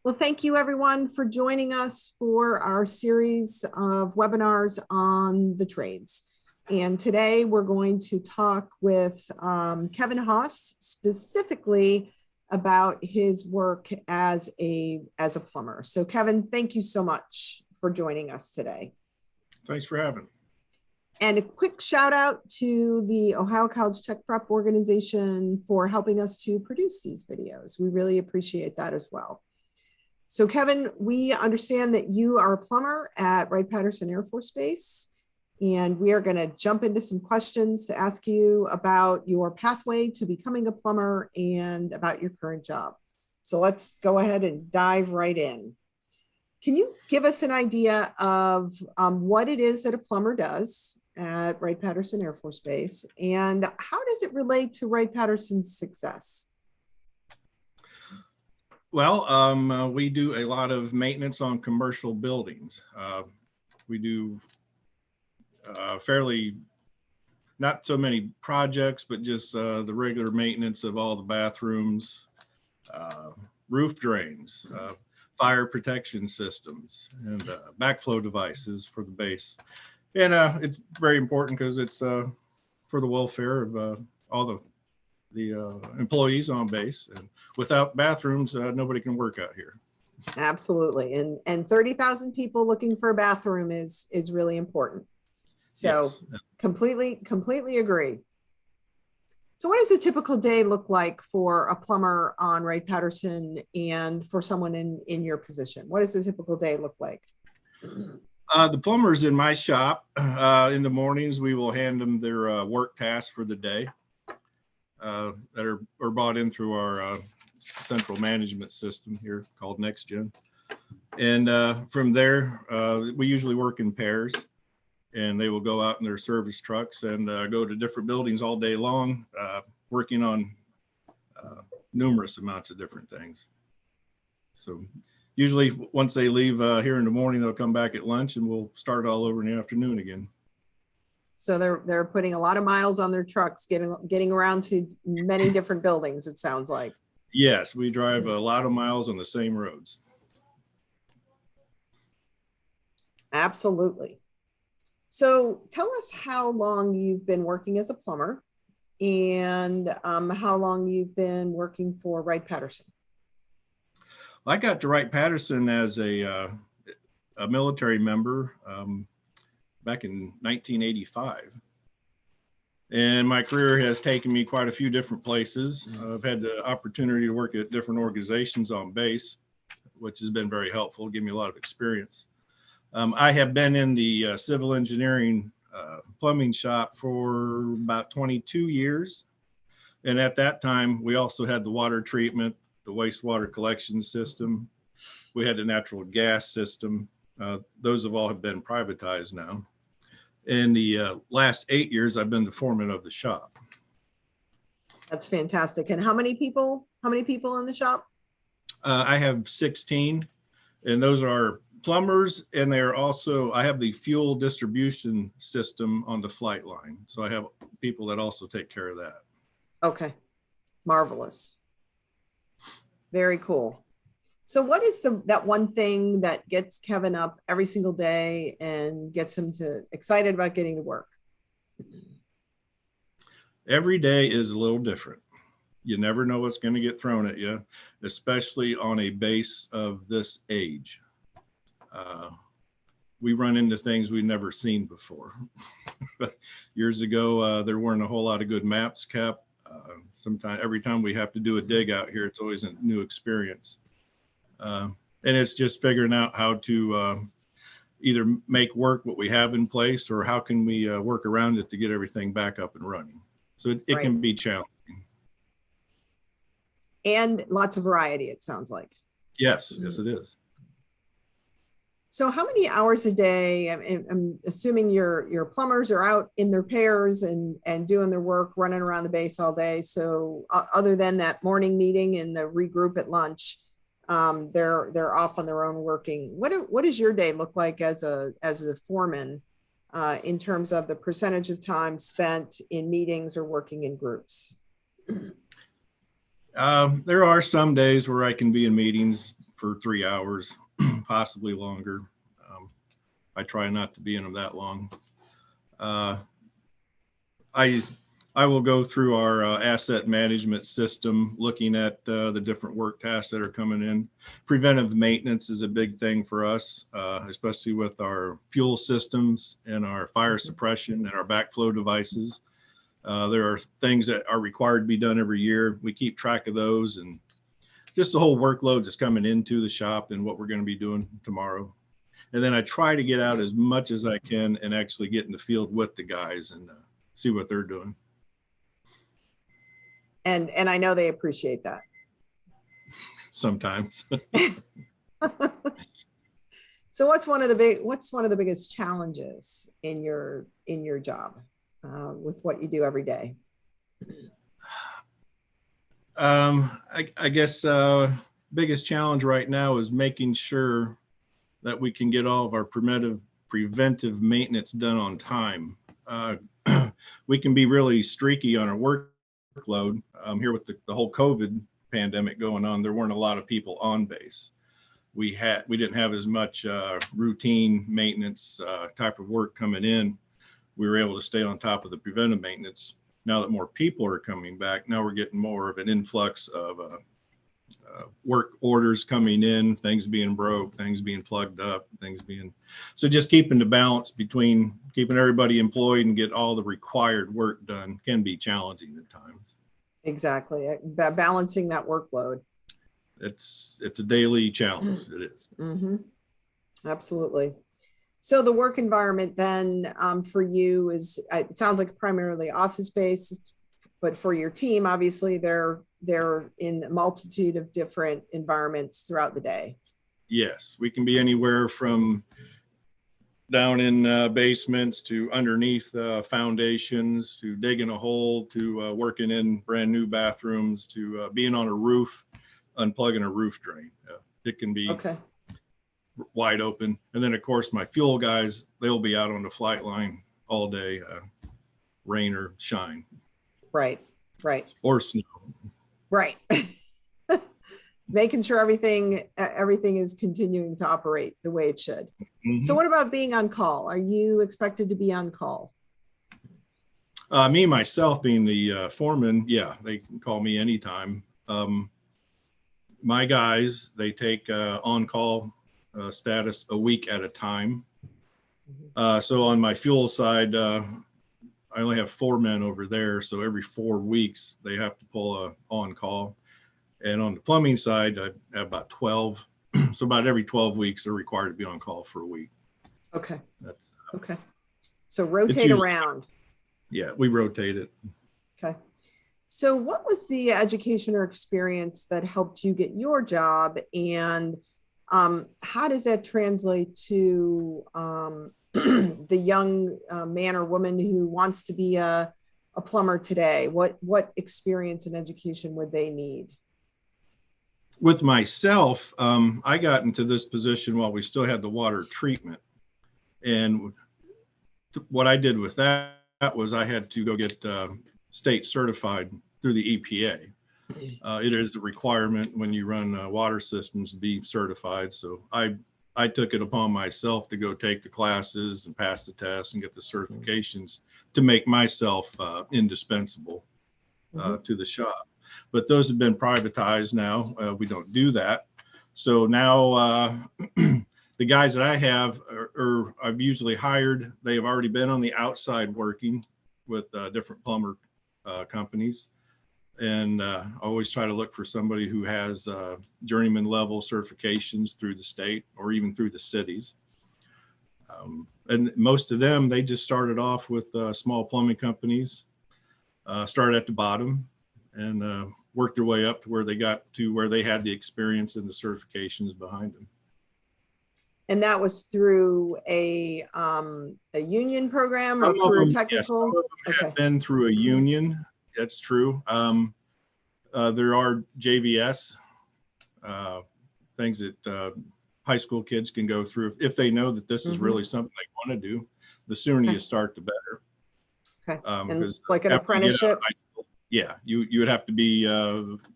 Well, thank you everyone for joining us for our series of webinars on the trades. And today we're going to talk with Kevin Haas specifically about his work as a plumber. So Kevin, thank you so much for joining us today. Thanks for having me. And a quick shout out to the Ohio College Tech Prep organization for helping us to produce these videos. We really appreciate that as well. So Kevin, we understand that you are a plumber at Wright-Patterson Air Force Base, and we are going to jump into some questions to ask you about your pathway to becoming a plumber and about your current job. So let's go ahead and dive right in. Can you give us an idea of what it is that a plumber does at Wright-Patterson Air Force Base, and how does it relate to Wright-Patterson's success? Well, we do a lot of maintenance on commercial buildings. We do fairly, not so many projects, but just the regular maintenance of all the bathrooms, roof drains, fire protection systems, and backflow devices for the base. And it's very important because it's for the welfare of all the employees on base, and without bathrooms, nobody can work out here. Absolutely, and 30,000 people looking for a bathroom is really important. So yes. completely agree. So what does a typical day look like for a plumber on Wright-Patterson and for someone in your position? What does a typical day look like? The plumbers in my shop, in the mornings, we will hand them their work tasks for the day. That are brought in through our central management system here called NextGen. And from there, we usually work in pairs, and they will go out in their service trucks and go to different buildings all day long, working on numerous amounts of different things. So usually once they leave here in the morning, they'll come back at lunch and we'll start all over in the afternoon again. So they're putting a lot of miles on their trucks, getting around to many different buildings, it sounds like. Yes, we drive a lot of miles on the same roads. Absolutely. So tell us how long you've been working as a plumber and how long you've been working for Wright-Patterson. I got to Wright-Patterson as a military member back in 1985. And my career has taken me quite a few different places. I've had the opportunity to work at different organizations on base, which has been very helpful, give me a lot of experience. I have been in the civil engineering plumbing shop for about 22 years. And at that time, we also had the water treatment, the wastewater collection system. We had the natural gas system. Those have all have been privatized now. In the last 8 years, I've been the foreman of the shop. That's fantastic. And how many people in the shop? I have 16, and those are plumbers, and they are also, I have the fuel distribution system on the flight line. So I have people that also take care of that. Okay, marvelous. Very cool. So what is that one thing that gets Kevin up every single day and gets him excited about getting to work? Every day is a little different. You never know what's going to get thrown at you, especially on a base of this age. We run into things we've never seen before. Years ago, there weren't a whole lot of good maps kept. Every time we have to do a dig out here, it's always a new experience. And it's just figuring out how to either make work what we have in place, or how can we work around it to get everything back up and running. So it can be challenging. And lots of variety, it sounds like. Yes, yes, it is. So how many hours a day, I'm assuming your plumbers are out in their pairs and doing their work, running around the base all day. So other than that morning meeting and the regroup at lunch, they're off on their own working. What does your day look like as a foreman in terms of the percentage of time spent in meetings or working in groups? There are some days where I can be in meetings for 3 hours, possibly longer. I try not to be in them that long. I will go through our asset management system, looking at the different work tasks that are coming in. Preventive maintenance is a big thing for us, especially with our fuel systems and our fire suppression and our backflow devices. There are things that are required to be done every year. We keep track of those, and just the whole workload that's coming into the shop and what we're going to be doing tomorrow. And then I try to get out as much as I can and actually get in the field with the guys and see what they're doing. And I know they appreciate that. Sometimes. So what's one of the biggest challenges in your job with what you do every day? I guess biggest challenge right now is making sure that we can get all of our preventive maintenance done on time. We can be really streaky on our workload. Here with the whole COVID pandemic going on, there weren't a lot of people on base. We didn't have as much routine maintenance type of work coming in. We were able to stay on top of the preventive maintenance. Now that more people are coming back, now we're getting more of an influx of work orders coming in, things being broke, things being plugged up, so just keeping the balance between keeping everybody employed and get all the required work done can be challenging at times. Exactly. Balancing that workload. It's a daily challenge. It is. Mm-hmm. Absolutely. So the work environment then for you is, it sounds like primarily office based, but for your team, obviously they're in a multitude of different environments throughout the day. Yes, we can be anywhere from down in basements to underneath foundations to digging a hole to working in brand new bathrooms to being on a roof, unplugging a roof drain. It can be wide open. And then of course my fuel guys, they'll be out on the flight line all day, rain or shine. Right. Or snow. Right. Making sure everything is continuing to operate the way it should. Mm-hmm. So what about being on call? Are you expected to be on call? Me, myself being the foreman, yeah, they can call me anytime. My guys, they take on-call status a week at a time. So on my fuel side, I only have 4 men over there. So every 4 weeks, they have to pull a on-call. And on the plumbing side, I have about 12. So about every 12 weeks, they're required to be on call for a week. Okay. That's okay. So rotate around. Yeah, we rotate it. Okay. So what was the education or experience that helped you get your job? And how does that translate to the young man or woman who wants to be a plumber today? What experience and education would they need? With myself, I got into this position while we still had the water treatment. And what I did with that was I had to go get state certified through the EPA. It is a requirement when you run water systems to be certified. So I took it upon myself to go take the classes and pass the tests and get the certifications to make myself indispensable to the shop. But those have been privatized now. We don't do that. So now the guys that I have or I've usually hired, they have already been on the outside working with different plumber companies. And I always try to look for somebody who has journeyman level certifications through the state or even through the cities. And most of them, they just started off with small plumbing companies, started at the bottom and worked their way up to where they got to where they had the experience and the certifications behind them. And that was through a union program or through a technical? Yes, some of them have been through a union. That's true. There are JVS things that high school kids can go through if they know that this is really something they want to do. The sooner you start, the better. Okay. And it's like an apprenticeship. Yeah, you would have to be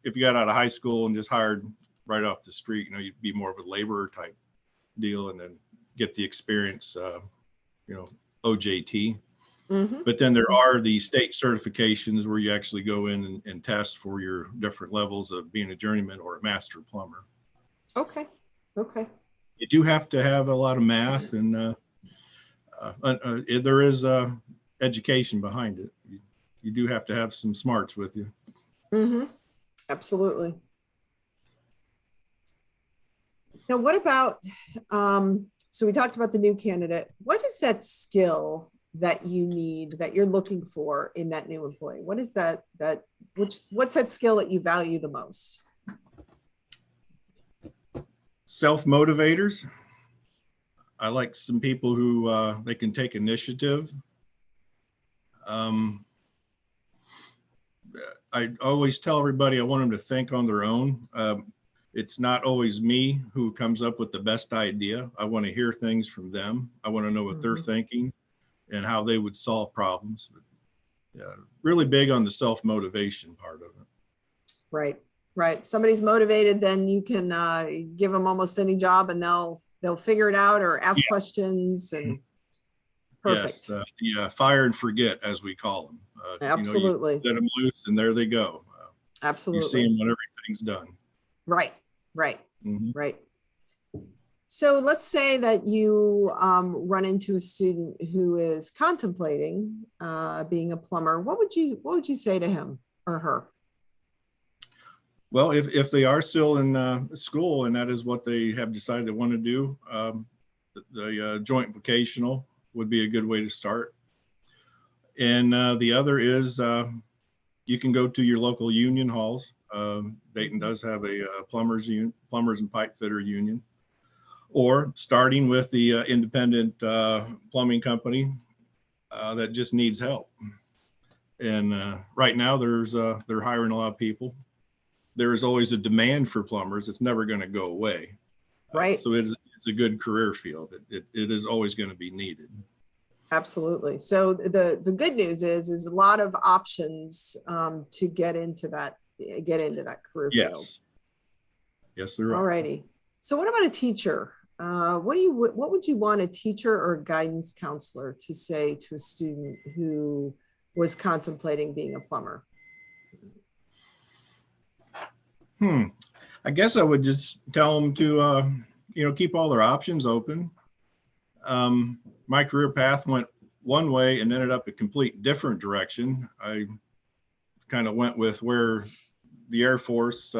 if you got out of high school and just hired right off the street. You know, you'd be more of a laborer type deal, and then get the experience, you know, OJT. Mm-hmm. But then there are the state certifications where you actually go in and test for your different levels of being a journeyman or a master plumber. Okay. Okay. You do have to have a lot of math, and there is education behind it. You do have to have some smarts with you. Mm-hmm. Absolutely. Now, what about, so we talked about the new candidate. What is that skill that you need, that you're looking for in that new employee? What is what's that skill that you value the most? Self-motivators. I like some people who they can take initiative. I always tell everybody I want them to think on their own. It's not always me who comes up with the best idea. I want to hear things from them. I want to know what they're thinking and how they would solve problems. But, yeah, really big on the self-motivation part of it. Right, right. Somebody's motivated, then you can give them almost any job and they'll figure it out or ask questions. And perfect. Yes, yeah, fire and forget, as we call them. Absolutely. You know, you let them loose and there they go. Absolutely. You see them when everything's done. Right, right, right. So let's say that you run into a student who is contemplating being a plumber. What would you say to him or her? Well, if they are still in school and that is what they have decided they want to do, the joint vocational would be a good way to start. And the other is you can go to your local union halls. Dayton does have a plumbers and pipe fitter union, or starting with the independent plumbing company that just needs help. And right now they're hiring a lot of people. There is always a demand for plumbers. It's never going to go away. Right. So it's a good career field. It is always going to be needed. Absolutely. So the good news is a lot of options to get into that career field. Yes, there are. All righty. So what about a teacher? What would you want a teacher or a guidance counselor to say to a student who was contemplating being a plumber? I guess I would just tell them to, keep all their options open. My career path went one way and ended up a complete different direction. I kind of went with where the Air Force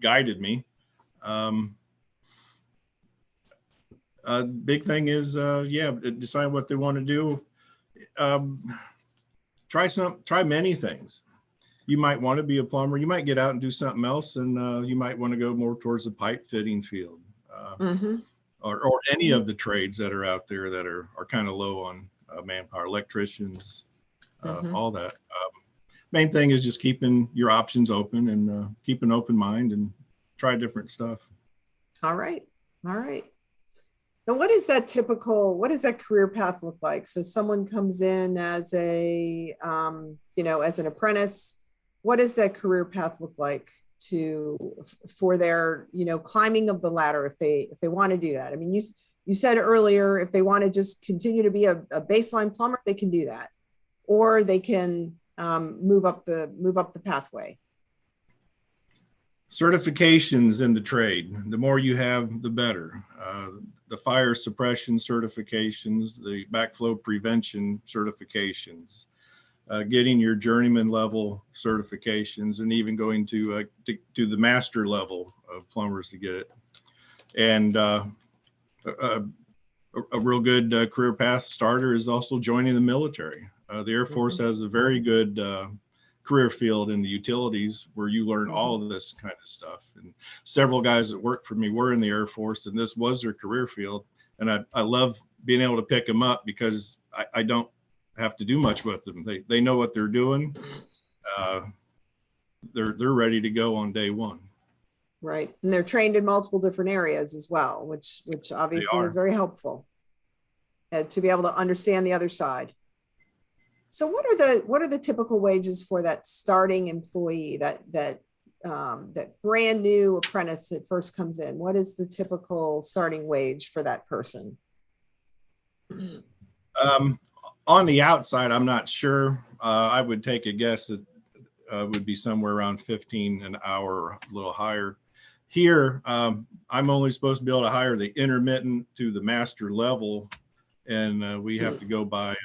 guided me. Big thing is, decide what they want to do. Try many things. You might want to be a plumber. You might get out and do something else, and you might want to go more towards the pipe fitting field, or any of the trades that are out there that are kind of low on manpower, electricians, all that. Main thing is just keeping your options open and keep an open mind and try different stuff. All right. All right. Now, what does that career path look like? So someone comes in as as an apprentice. What does that career path look like for their, climbing of the ladder if they want to do that? I mean, you said earlier, if they want to just continue to be a baseline plumber, they can do that, or they can move up the pathway. Certifications in the trade. The more you have, the better. The fire suppression certifications, the backflow prevention certifications, getting your journeyman level certifications, and even going to the master level of plumbers to get it. And a real good career path starter is also joining the military. The Air Force has a very good career field in the utilities where you learn all of this kind of stuff. And several guys that worked for me were in the Air Force, and this was their career field. And I love being able to pick them up because I don't have to do much with them. They know what they're doing. They're ready to go on day one. Right. And they're trained in multiple different areas as well, which obviously is very helpful to be able to understand the other side. So what are the typical wages for that starting employee that that brand new apprentice that first comes in? What is the typical starting wage for that person? On the outside, I'm not sure. I would take a guess that would be somewhere around 15 an hour, or a little higher. Here, I'm only supposed to be able to hire the intermittent to the master level, and we have to go by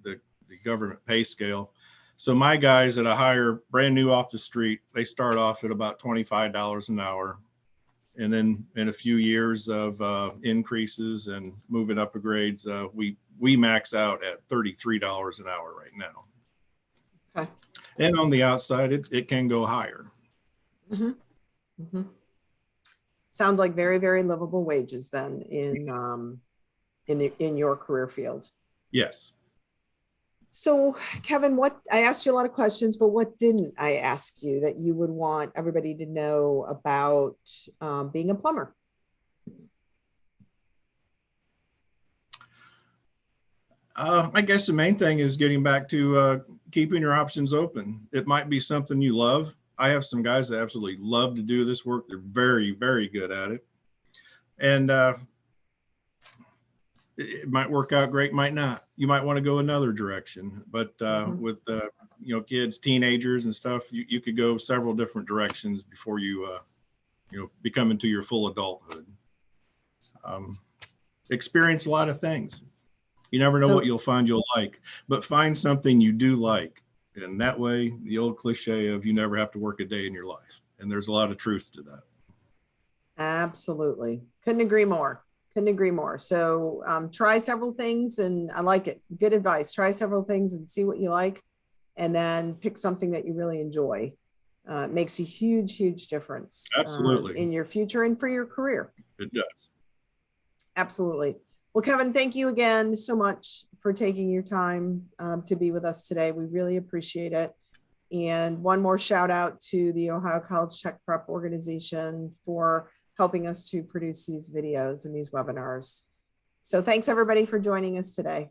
the government pay scale. So my guys that I hire brand new off the street, they start off at about $25 an hour. And then in a few years of increases and moving up grades, we max out at $33 an hour right now. Okay. And on the outside, it can go higher. Mm-hmm. Mm-hmm. Sounds like very, very livable wages then in your career field. Yes. So Kevin, what I asked you a lot of questions, but what didn't I ask you that you would want everybody to know about being a plumber? I guess the main thing is getting back to keeping your options open. It might be something you love. I have some guys that absolutely love to do this work. They're very, very good at it. And it might work out great, might not. You might want to go another direction. But with kids, teenagers and stuff, you could go several different directions before you become into your full adulthood. Experience a lot of things. You never know what you'll find you'll like, but find something you do like. And that way, the old cliche of you never have to work a day in your life. And there's a lot of truth to that. Absolutely. Couldn't agree more. Couldn't agree more. So try several things, and I like it. Good advice. Try several things and see what you like, and then pick something that you really enjoy. It makes a huge, huge difference. Absolutely. In your future and for your career. It does. Absolutely. Well, Kevin, thank you again so much for taking your time to be with us today. We really appreciate it. And one more shout out to the Ohio College Tech Prep organization for helping us to produce these videos and these webinars. So thanks everybody for joining us today.